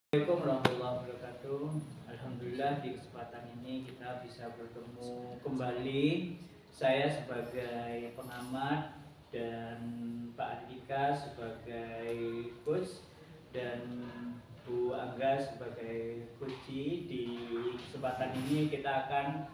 Assalamualaikum warahmatullahi wabarakatuh. Alhamdulillah di kesempatan ini kita bisa bertemu kembali. Saya sebagai pengamat dan Pak Andika sebagai coach dan Bu Angga sebagai coach. Di kesempatan ini kita akan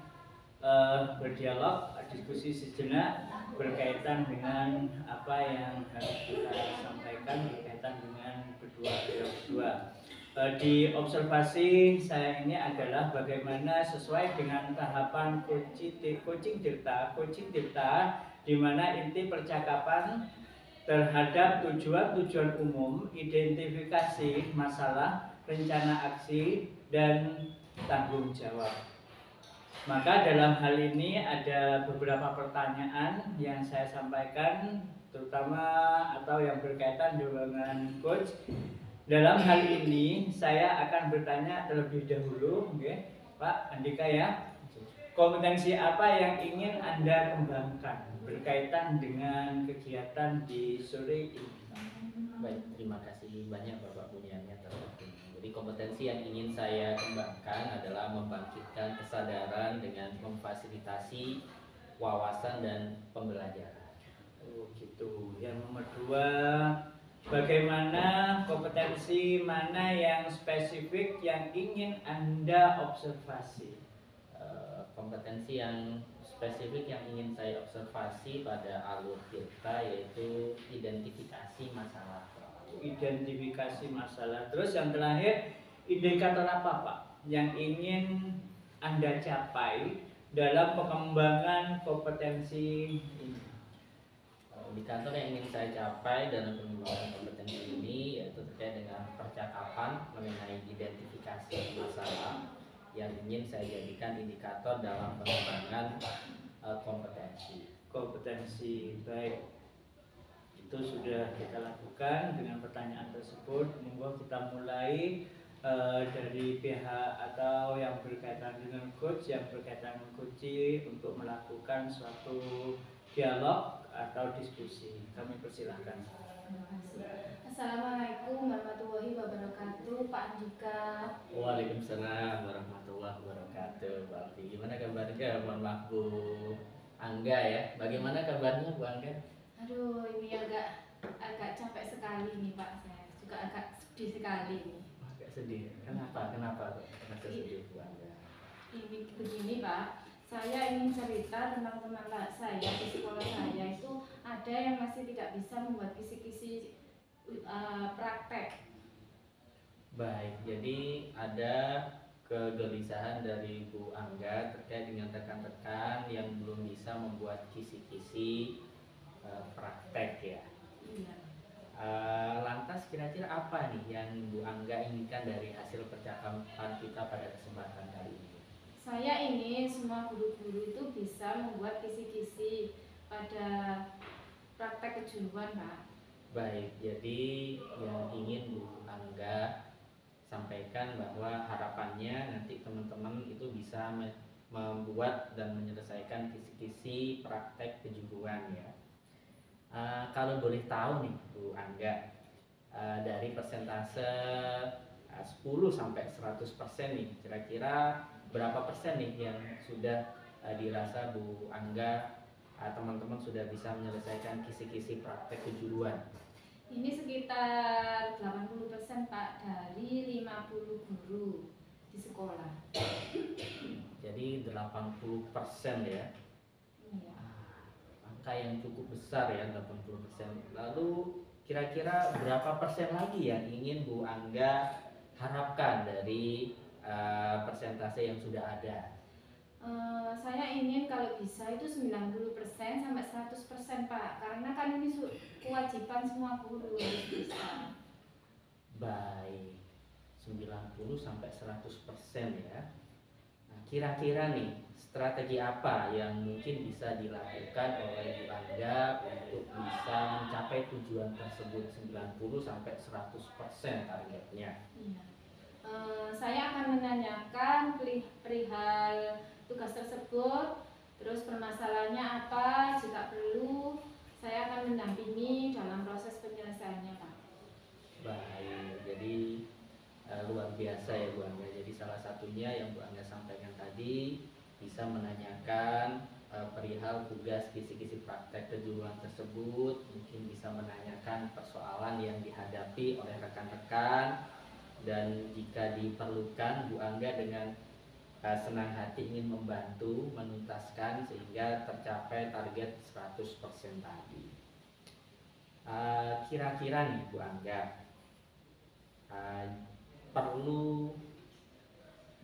berdialog, diskusi sejenak berkaitan dengan apa yang harus kita sampaikan berkaitan dengan berdua. Di observasi saya ini adalah bagaimana sesuai dengan tahapan coaching Tirta, di mana inti percakapan terhadap tujuan umum, identifikasi masalah, rencana aksi, dan tanggung jawab. Maka dalam hal ini ada beberapa pertanyaan yang saya sampaikan, terutama atau yang berkaitan dengan coach. Dalam hal ini saya akan bertanya terlebih dahulu, Pak Andika ya. Kompetensi apa yang ingin Anda kembangkan berkaitan dengan kegiatan di sore ini? Baik, terima kasih banyak Bapak Buniani atas waktunya. Jadi kompetensi yang ingin saya kembangkan adalah membangkitkan kesadaran dengan memfasilitasi wawasan dan pembelajaran. Oh gitu. Yang nomor dua, bagaimana kompetensi mana yang spesifik yang ingin Anda observasi? Kompetensi yang spesifik yang ingin saya observasi pada alur Tirta yaitu identifikasi masalah. Identifikasi masalah. Terus yang terakhir, indikator apa Pak yang ingin Anda capai dalam pengembangan kompetensi ini? Indikator yang ingin saya capai dalam pengembangan kompetensi ini yaitu terkait dengan percakapan mengenai identifikasi masalah yang ingin saya jadikan indikator dalam pengembangan kompetensi. Baik, itu sudah kita lakukan dengan pertanyaan tersebut. Monggo kita mulai dari pihak atau yang berkaitan dengan coach, yang berkaitan dengan coach untuk melakukan suatu dialog atau diskusi. Kami persilahkan. Assalamualaikum warahmatullahi wabarakatuh, Pak Andika. Waalaikumsalam warahmatullahi wabarakatuh. Pak Alfi, gimana kabarnya? Mohon maaf Bu Angga ya. Bagaimana kabarnya Bu Angga? Aduh, ini agak capek sekali nih Pak. Saya juga agak sedih sekali nih. Agak sedih. Kenapa sedih Bu Angga? Ini begini Pak. Saya ingin cerita tentang teman saya di sekolah saya itu ada yang masih tidak bisa membuat kisi-kisi praktek. Baik, jadi ada kegelisahan dari Bu Angga terkait dengan rekan-rekan yang belum bisa membuat kisi-kisi praktek ya. Iya. Lantas kira-kira apa nih yang Bu Angga inginkan dari hasil percakapan kita pada kesempatan kali ini? Saya ingin semua guru-guru itu bisa membuat kisi-kisi pada praktek kejuruan, Pak. Baik, jadi yang ingin Bu Angga sampaikan bahwa harapannya nanti teman-teman itu bisa membuat dan menyelesaikan kisi-kisi praktek kejuruan ya. Kalau boleh tahu nih Bu Angga, dari persentase 10 sampai 100% nih, kira-kira berapa persen nih yang sudah dirasa Bu Angga teman-teman sudah bisa menyelesaikan kisi-kisi praktek kejuruan? Ini sekitar 80% Pak dari 50 guru di sekolah. Jadi 80% ya. Iya. Angka yang cukup besar ya, 80%. Lalu kira-kira berapa persen lagi yang ingin Bu Angga harapkan dari persentase yang sudah ada? Saya ingin kalau bisa itu 90% sampai 100% Pak, karena kan ini kewajiban semua guru harus bisa. Baik, 90 sampai 100% ya. Nah, kira-kira nih strategi apa yang mungkin bisa dilakukan oleh Bu Angga untuk bisa mencapai tujuan tersebut 90 sampai 100% targetnya? Iya. Saya akan menanyakan perihal tugas tersebut, terus permasalahannya apa, jika perlu saya akan mendampingi dalam proses penyelesaiannya Pak. Baik, jadi luar luar biasa ya Bu Angga. Jadi salah satunya yang Bu Angga sampaikan tadi bisa menanyakan perihal tugas kisi-kisi praktek kejuruan tersebut, mungkin bisa menanyakan persoalan yang dihadapi oleh rekan-rekan, dan jika diperlukan Bu Angga dengan senang hati ingin membantu menuntaskan sehingga tercapai target 100% tadi. Kira-kira nih Bu Angga, perlu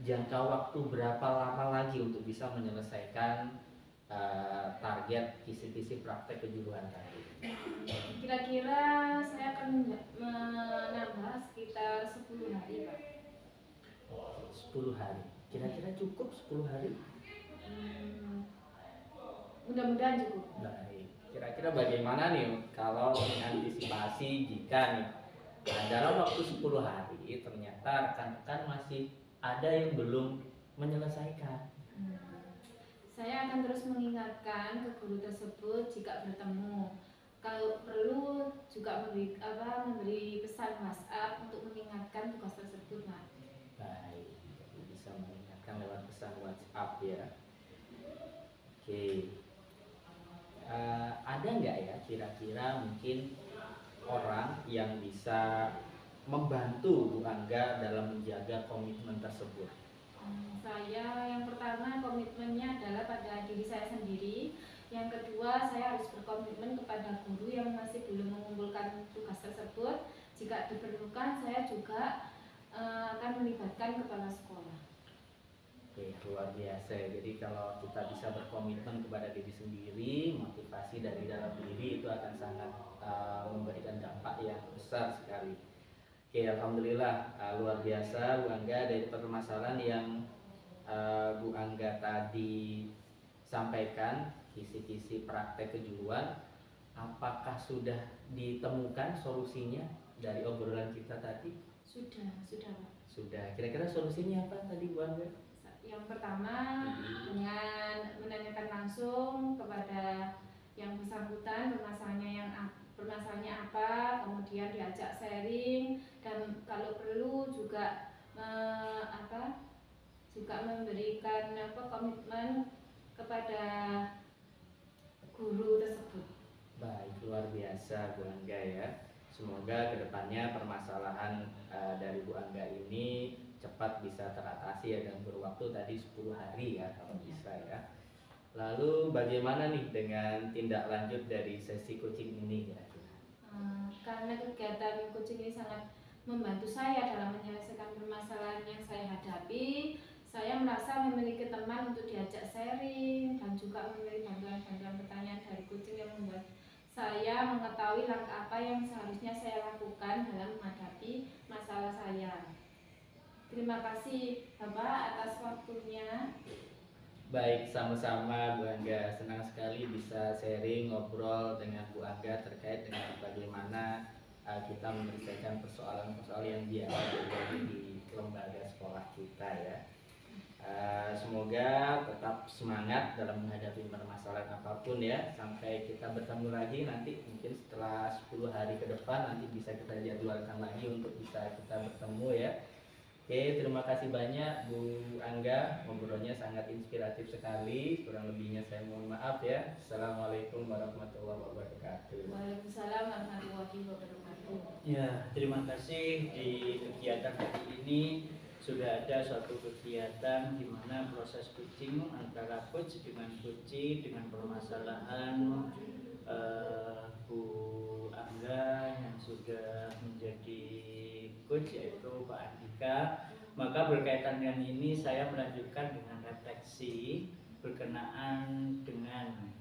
jangka waktu berapa lama lagi untuk bisa menyelesaikan target kisi-kisi praktek kejuruan tadi? Kira-kira saya akan menambah sekitar 10 hari Pak. 10 hari. Kira-kira cukup 10 hari? Mudah-mudahan cukup. Baik. Kira-kira bagaimana nih kalau mengantisipasi jika nih dalam waktu 10 hari ternyata rekan-rekan masih ada yang belum menyelesaikan? Saya akan terus mengingatkan ke guru tersebut jika bertemu. Kalau perlu juga memberi pesan WhatsApp untuk mengingatkan tugas tersebut, Pak. Baik, jadi bisa mengingatkan lewat pesan WhatsApp ya. Oke. Ada nggak ya kira-kira mungkin orang yang bisa membantu Bu Angga dalam menjaga komitmen tersebut? Saya yang pertama komitmennya adalah pada diri saya sendiri. Yang kedua, saya harus berkomitmen kepada guru yang masih belum mengumpulkan tugas tersebut. Jika diperlukan, saya juga akan melibatkan kepala sekolah. Oke, luar biasa ya. Jadi kalau kita bisa berkomitmen kepada diri sendiri, motivasi dari dalam diri itu akan sangat memberikan dampak yang besar sekali. Oke, alhamdulillah luar biasa Bu Angga, dari permasalahan yang Bu Angga tadi sampaikan, kisi-kisi praktek kejuruan, apakah sudah ditemukan solusinya dari obrolan kita tadi? Sudah Pak. Sudah. Kira-kira solusinya apa tadi Bu Angga? Yang pertama dengan menanyakan langsung kepada yang bersangkutan permasalahannya apa, kemudian diajak sharing, dan kalau perlu juga memberikan komitmen kepada guru tersebut. Baik, luar biasa Bu Angga ya. Semoga kedepannya permasalahan dari Bu Angga ini cepat bisa teratasi ya, dan berwaktu tadi 10 hari ya kalau bisa ya. Lalu bagaimana nih dengan tindak lanjut dari sesi coaching ini kira-kira? Karena kegiatan coaching ini sangat membantu saya dalam menyelesaikan permasalahan yang saya hadapi, saya merasa memiliki teman untuk diajak sharing dan juga memiliki bantuan-bantuan pertanyaan dari coaching yang membuat saya mengetahui langkah apa yang seharusnya saya lakukan dalam menghadapi masalah saya. Terima kasih Bapak atas waktunya. Baik, sama-sama Bu Angga. Senang sekali bisa sharing, ngobrol dengan Bu Angga terkait dengan bagaimana kita menyelesaikan persoalan-persoalan yang biasa terjadi di lembaga sekolah kita ya. Semoga tetap semangat dalam menghadapi permasalahan apapun ya. Sampai kita bertemu lagi nanti mungkin setelah 10 hari ke depan, nanti bisa kita jadwalkan lagi untuk bisa kita bertemu ya. Oke, terima kasih banyak Bu Angga, ngobrolnya sangat inspiratif sekali. Kurang lebihnya saya mohon maaf ya. Assalamualaikum warahmatullahi wabarakatuh. Waalaikumsalam warahmatullahi wabarakatuh. Ya, terima kasih. Di kegiatan hari ini sudah ada suatu kegiatan di mana proses coaching antara coach dengan coach dengan permasalahan Bu Angga yang sudah menjadi coach yaitu Pak Andika. Maka berkaitan dengan ini saya melanjutkan dengan refleksi berkenaan dengan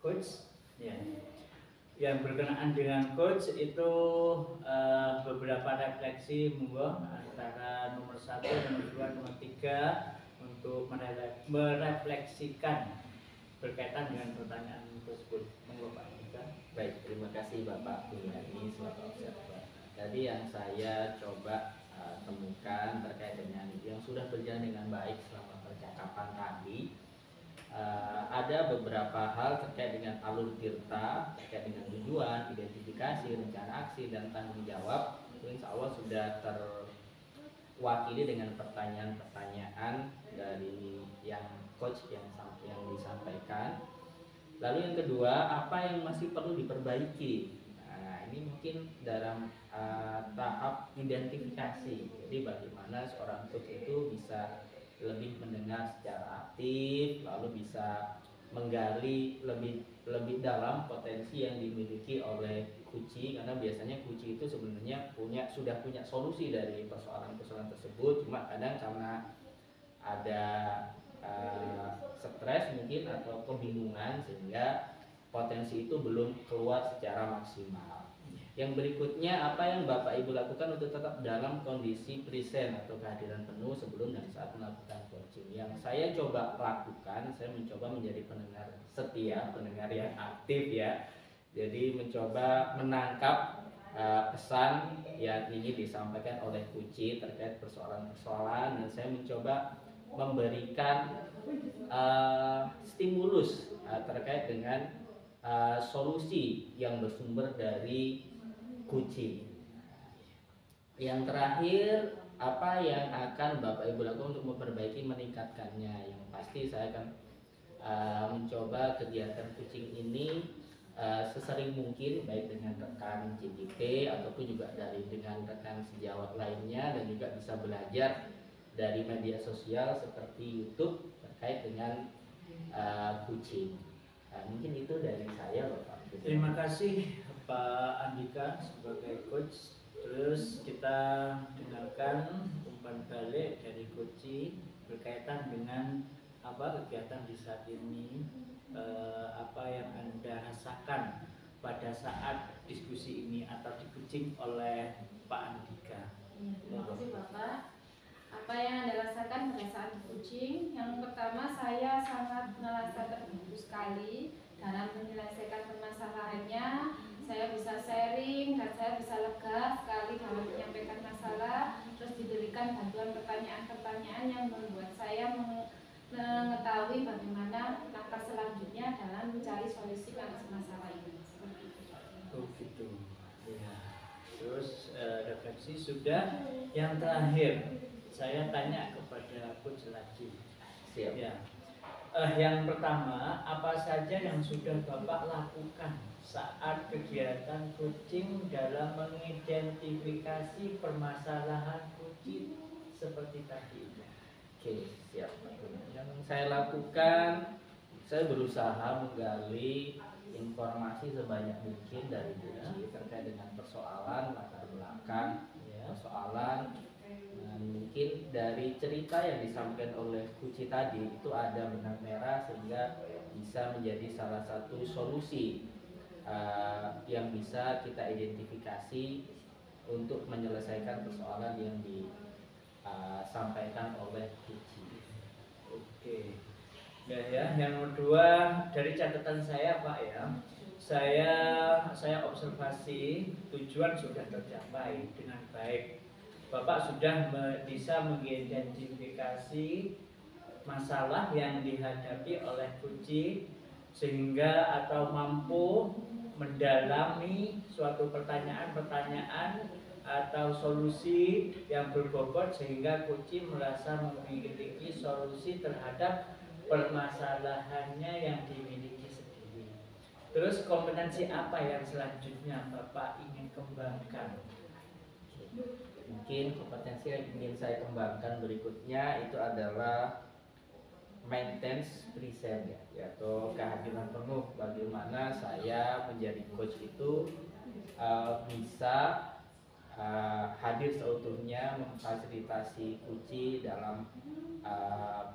coach ya. Yang berkenaan dengan coach itu beberapa refleksi monggo antara nomor 1, nomor 2, nomor 3 untuk merefleksikan berkaitan dengan pertanyaan tersebut. Monggo Pak Andika. Baik, terima kasih Bapak Bunyani selaku observer. Tadi yang saya coba temukan terkait dengan yang sudah berjalan dengan baik selama percakapan tadi, ada beberapa hal terkait dengan alur tirta, terkait dengan tujuan, identifikasi, rencana aksi, dan tanggung jawab. Itu insya Allah sudah wakili dengan pertanyaan-pertanyaan dari yang coach yang disampaikan. Lalu yang kedua, apa yang masih perlu diperbaiki? Nah, ini mungkin dalam tahap identifikasi. Jadi bagaimana seorang coach itu bisa lebih mendengar secara aktif, lalu bisa menggali lebih dalam potensi yang dimiliki oleh Kuci, karena biasanya Kuci itu sebenarnya sudah punya solusi dari persoalan-persoalan tersebut, cuma kadang karena ada stres mungkin atau kebingungan sehingga potensi itu belum keluar secara maksimal. Yang berikutnya, apa yang Bapak Ibu lakukan untuk tetap dalam kondisi present atau kehadiran penuh sebelum dan saat melakukan coaching? Yang saya coba lakukan, saya mencoba menjadi pendengar setia, pendengar yang aktif ya. Jadi mencoba menangkap pesan yang ingin disampaikan oleh Kuci terkait persoalan-persoalan, dan saya mencoba memberikan stimulus terkait dengan solusi yang bersumber dari Kuci. Yang terakhir, apa yang akan Bapak Ibu lakukan untuk memperbaiki meningkatkannya? Yang pasti saya akan mencoba kegiatan coaching ini sesering mungkin, baik dengan rekan CGT ataupun juga dengan rekan sejawat lainnya, dan juga bisa belajar dari media sosial seperti YouTube terkait dengan coaching. Mungkin itu dari saya, Bapak. Terima kasih Pak Andika sebagai coach. Terus kita dengarkan umpan balik dari Kuci berkaitan dengan apa kegiatan di saat ini, apa yang Anda rasakan pada saat diskusi ini atau di-coaching oleh Pak Andika. Terima kasih Bapak. Apa yang Anda rasakan pada saat coaching? Yang pertama, saya sangat merasa terbantu sekali dalam menyelesaikan permasalahannya. Saya bisa sharing dan saya bisa lega sekali dalam menyampaikan masalah. Terus diberikan bantuan pertanyaan-pertanyaan yang membuat saya mengetahui bagaimana langkah selanjutnya dalam mencari solusi atas masalah ini. Oh gitu. Ya. Terus refleksi sudah. Yang terakhir, saya tanya kepada coach lagi. Siap. Ya. Yang pertama, apa saja yang sudah Bapak lakukan saat kegiatan coaching dalam mengidentifikasi permasalahan coaching seperti tadi? Oke, siap. Yang saya lakukan, saya berusaha menggali informasi sebanyak mungkin dari Kuci terkait dengan persoalan latar belakang persoalan. Mungkin dari cerita yang disampaikan oleh Kuci tadi itu ada benang merah sehingga bisa menjadi salah satu solusi yang bisa kita identifikasi untuk menyelesaikan persoalan yang disampaikan oleh Kuci. Oke. Ya, yang kedua dari catatan saya Pak ya, saya observasi tujuan sudah tercapai dengan baik. Bapak sudah bisa mengidentifikasi masalah yang dihadapi oleh Kuci sehingga atau mampu mendalami suatu pertanyaan-pertanyaan atau solusi yang berbobot sehingga Kuci merasa memiliki solusi terhadap permasalahannya yang dimiliki sendiri. Terus kompetensi apa yang selanjutnya Bapak ingin kembangkan? Mungkin kompetensi yang ingin saya kembangkan berikutnya itu adalah maintenance present ya, atau kehadiran penuh. Bagaimana saya menjadi coach itu bisa hadir seutuhnya memfasilitasi Kuci dalam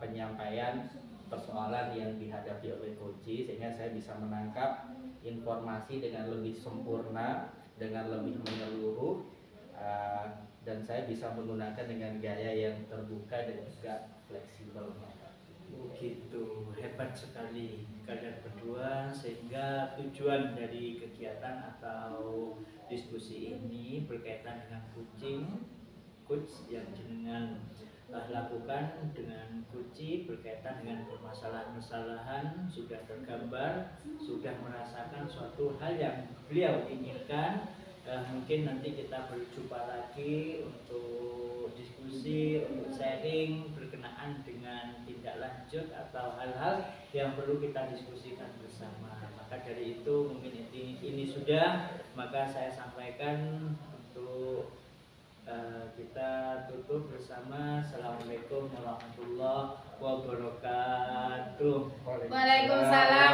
penyampaian persoalan yang dihadapi oleh Kuci, sehingga saya bisa menangkap informasi dengan lebih sempurna, dengan lebih menyeluruh, dan saya bisa menggunakan dengan gaya yang terbuka dan juga fleksibel. Begitu, hebat sekali kalian berdua, sehingga tujuan dari kegiatan atau diskusi ini berkaitan dengan coach yang jenengan lakukan dengan Kuci berkaitan dengan permasalahan-permasalahan sudah tergambar, sudah merasakan suatu hal yang beliau inginkan. Mungkin nanti kita berjumpa lagi untuk diskusi sharing berkenaan dengan tindak lanjut atau hal-hal yang perlu kita diskusikan bersama. Maka dari itu mungkin ini sudah, maka saya sampaikan untuk kita tutup bersama. Assalamualaikum warahmatullahi wabarakatuh. Waalaikumsalam